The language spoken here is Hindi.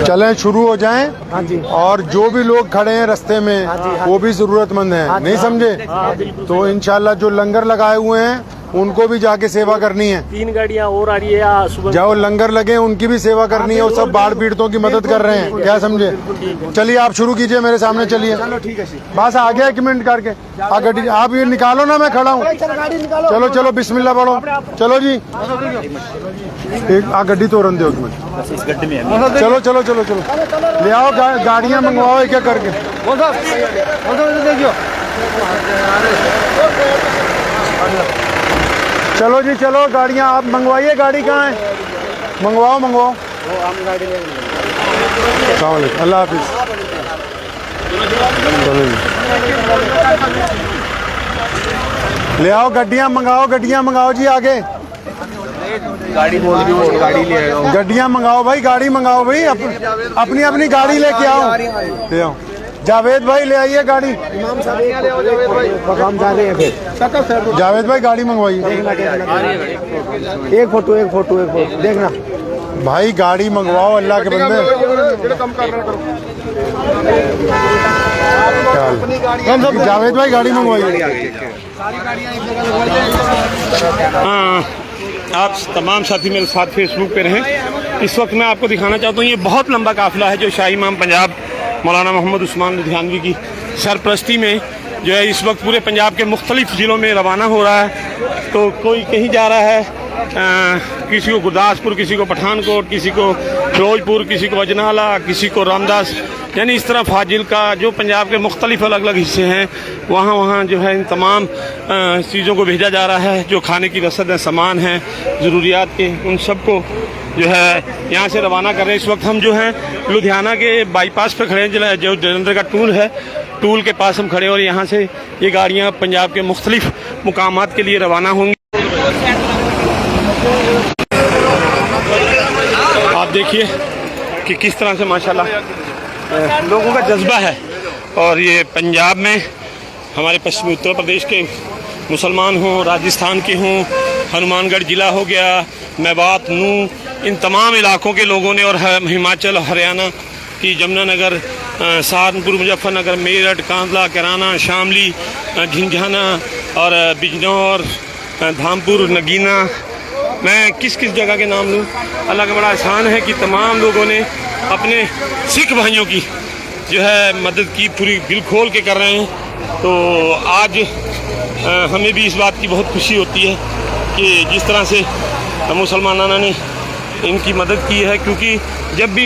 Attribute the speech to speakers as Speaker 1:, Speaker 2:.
Speaker 1: चलें शुरू हो जाएं।
Speaker 2: हाँ जी।
Speaker 1: और जो भी लोग खड़े हैं रास्ते में वो भी जरूरतमंद हैं, नहीं समझे? तो इंशाल्लाह जो लंगर लगाए हुए हैं उनको भी जाके सेवा करनी है।
Speaker 2: 3 गाड़ियाँ और आ रही है सुबह।
Speaker 1: जाओ लंगर लगे उनकी भी सेवा करनी है और सब बाढ़ पीड़ितों की मदद कर रहे हैं, क्या समझे? चलिए आप शुरू कीजिए, मेरे सामने चलिए। बस आ गया 1 मिनट करके। गड्डी आप ये निकालो ना, मैं खड़ा हूँ। चलो चलो बिस्मिल्लाह पढ़ो। चलो जी एक गड्डी तोड़न दो 1 मिनट। चलो चलो चलो चलो ले आओ गाड़ियाँ मंगवाओ एक एक करके। चलो जी चलो गाड़ियाँ आप मंगवाइए। गाड़ी कहाँ है? मंगवाओ मंगवाओ। अल्लाह हाफिज। चलो जी ले आओ गड्डियाँ मंगाओ जी आगे।
Speaker 3: गाड़ी बोल रही हो, गाड़ी ले आओ।
Speaker 1: गड्डियाँ मंगाओ भाई, गाड़ी मंगाओ भाई। अपनी अपनी गाड़ी लेके आओ। ले आओ जावेद भाई, ले आइए गाड़ी।
Speaker 2: इमाम साहब हम जा रहे हैं फिर।
Speaker 1: जावेद भाई गाड़ी मंगवाइए।
Speaker 2: एक फोटो देखना
Speaker 1: भाई, गाड़ी मंगवाओ अल्लाह के बंदे। जावेद भाई गाड़ी मंगवाइए।
Speaker 4: हाँ, आप तमाम साथी मेरे साथ फेसबुक पे रहें। इस वक्त मैं आपको दिखाना चाहता हूँ, ये बहुत लंबा काफिला है जो शाही इमाम पंजाब मौलाना मोहम्मद उस्मान लुधियानवी की सरपरस्ती में जो है इस वक्त पूरे पंजाब के मुख्तलिफ ज़िलों में रवाना हो रहा है। तो कोई कहीं जा रहा है, किसी को गुरदासपुर, किसी को पठानकोट, किसी को फिरोजपुर, किसी को अजनाला, किसी को रामदास, यानी इस तरह फाजिल्का, जो पंजाब के मुख्तलिफ अलग अलग हिस्से हैं वहाँ जो है इन तमाम चीज़ों को भेजा जा रहा है। जो खाने की रसद है, सामान है, ज़रूरियात के, उन सब को जो है यहाँ से रवाना कर रहे हैं। इस वक्त हम जो हैं लुधियाना के बाईपास पे खड़े हैं, जो जलंधर का टूल है, टूल के पास हम खड़े हैं और यहाँ से ये गाड़ियाँ पंजाब के मुख्तलिफ मुकामात के लिए रवाना होंगी। आप देखिए कि किस तरह से माशाल्लाह लोगों का जज्बा है। और ये पंजाब में हमारे पश्चिमी उत्तर प्रदेश के मुसलमान हों, राजस्थान के हों, हनुमानगढ़ ज़िला हो गया, मेवात, नूह, इन तमाम इलाकों के लोगों ने, और हिमाचल, हरियाणा की यमुनानगर, सहारनपुर, मुजफ्फरनगर, मेरठ, कांधला, कैराना, शामली, झिंझाना और बिजनौर, धामपुर, नगीना, मैं किस किस जगह के नाम लूँ? अल्लाह का बड़ा एहसान है कि तमाम लोगों ने अपने सिख भाइयों की जो है मदद की, पूरी दिल खोल के कर रहे हैं। तो आज हमें भी इस बात की बहुत खुशी होती है कि जिस तरह से मुसलमानों ने इनकी मदद की है, क्योंकि जब भी